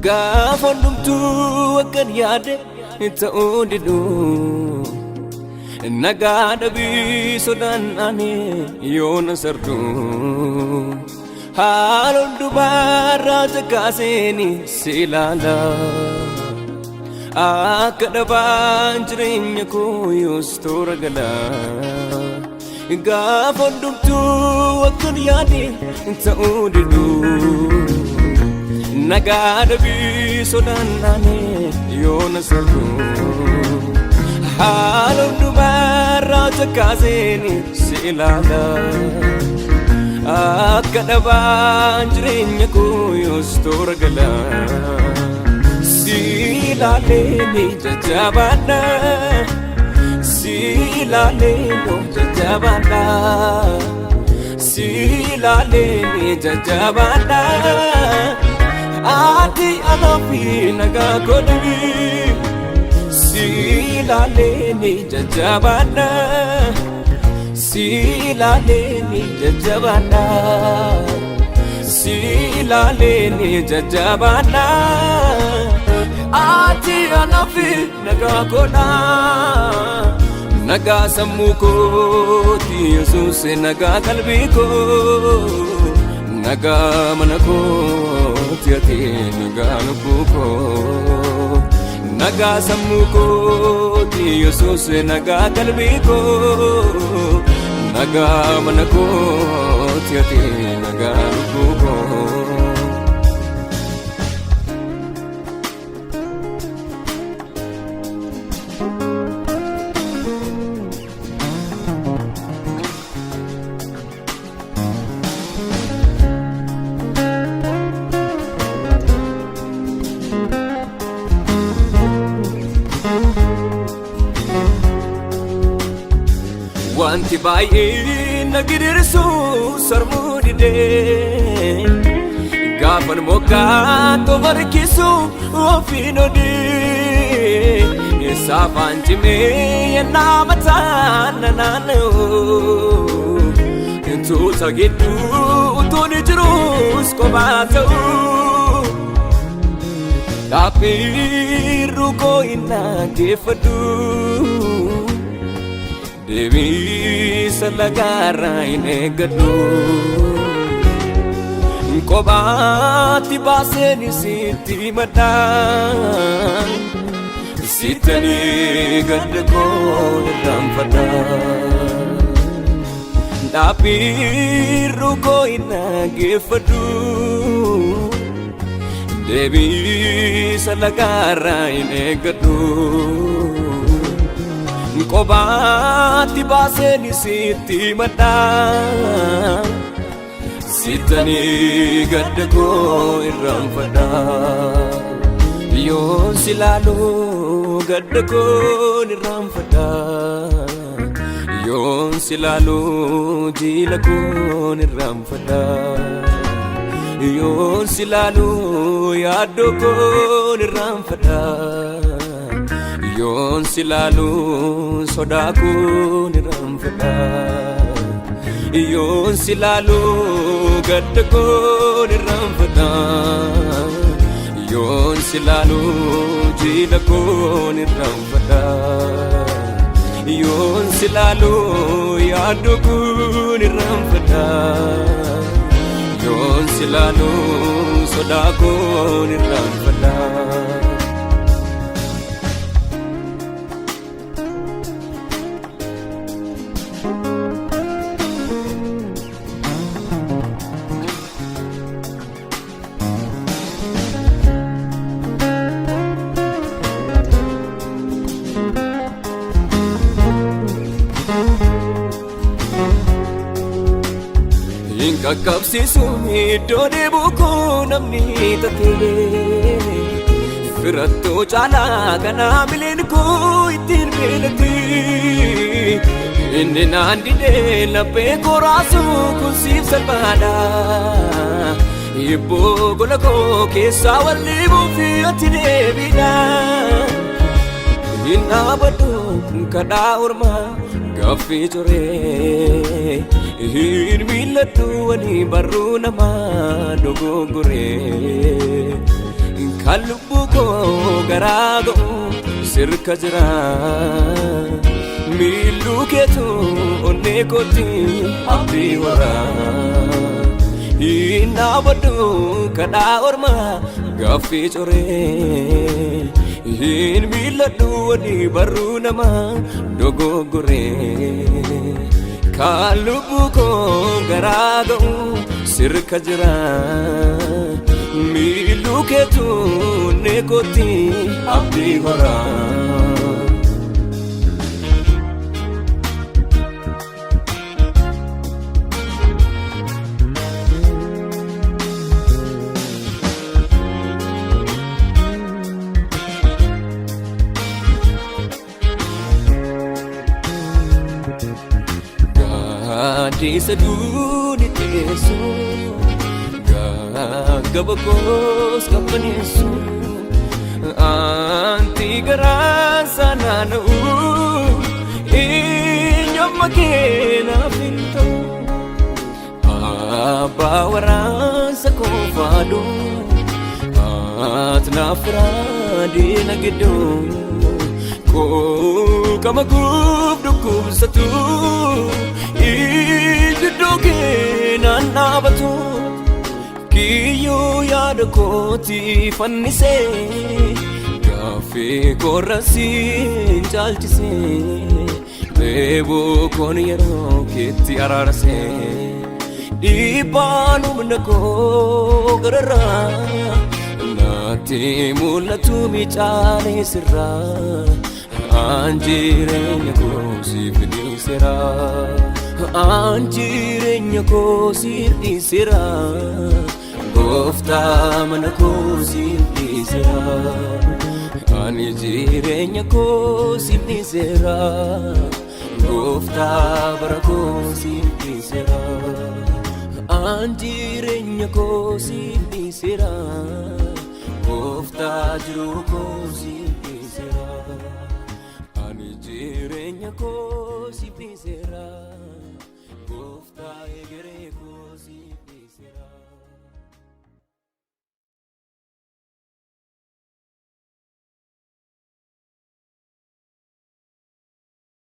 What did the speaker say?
Gafon dumtu akan yade ta'udidu Nagada bisodan ane yona sardu Halon dubara jakaseni silala Akadaban jirinya ko yusturagala Gafon dumtu akan yade ta'udidu Nagada bisodan ane yona sardu Halon dubara jakaseni silala Akadaban jirinya ko yusturagala Silale ni jajabana Silale no jajabana Silale ni jajabana Adi anafi nagakodwi Silale ni jajabana Silale ni jajabana Silale ni jajabana Adi anafi nagakoda Naga samuko ti Yesus naga kalbiko Naga manako ti ati naga lubuko Naga samuko ti Yesus naga kalbiko Naga manako ti ati naga lubuko Wanti baay'ee nagidirisu sarmudide Gaafan mokaa tobarkisu ofiinode Saafaan cimee yennaa mataan nanaana'u Tuuta gidduu utuun jirus kophaa ta'u Dhaabbiirru koo innaa geeffadhu Deebisa lagaarraa hin eeggadhu Kophaatti baaseen sitti himadhaa Sittanii gadda koo irraanfadha Dhaabbiirru koo innaa geeffadhu Deebisa lagaarraa hin eeggadhu Kophaatti baaseen sitti himadhaa Sittanii gadda koo irraanfadha Yoon si laaluu gadda koo irraanfadha Yoon si laaluu jiila koo irraanfadha Yoon si laaluu yaaddoo koo irraanfadha Yoon si laaluu sodaa koo irraanfadha Yoon si laaluu gadda koo irraanfadha Yoon si laaluu jiila koo irraanfadha Yoon si laaluu yaaddoo koo irraanfadha Yoon si laaluu sodaa koo irraanfadha Kakabsiisu iddoo deebuu koo namni tatee Firattoo caalaa kanaa mileen koo ittiin beelatti Inni naan didee laphee koo raasuu kun siif salphaadha Hibboo gola koo keessaa walliibuu fi ati deebiidha Hin dhaabadhu kadhaa ormaa gaaffii coree Hin miilladhu wani barruu namaa dogoggoree kan lubbuu koo garaa ga'u sirka jira miilluu keetu onnee kootti abdii waraa hin dhaabadhu kadhaa ormaa gaaffii coree hin miilladhu walii barruu namaa dogoggoree kan lubbuu koo garaa ga'u sirka jira miilluu keetu onnee kootti abdii waraa Desa duni tesu gaba kos kapanesu anti garasa nanu inyama kena pinto abawaran sa kofado at nafradi na gido ko kamagub dukub sa tu Ijudoke nanabatu kiyo yaada kooti fannise gaafe korrasi caalchise beeboo koon yeroo keetti araarse dhiibbaan humna koo gararraa naatti mul'atu miicaalee sirraa an jireenya koo siif dhiisera an jireenya koo siif dhiisera gooftaa mana koo siif dhiisera an jireenya koo siif dhiisera gooftaa bara koo siif dhiisera an jireenya koo siif dhiisera gooftaa jiruu koo siif dhiisera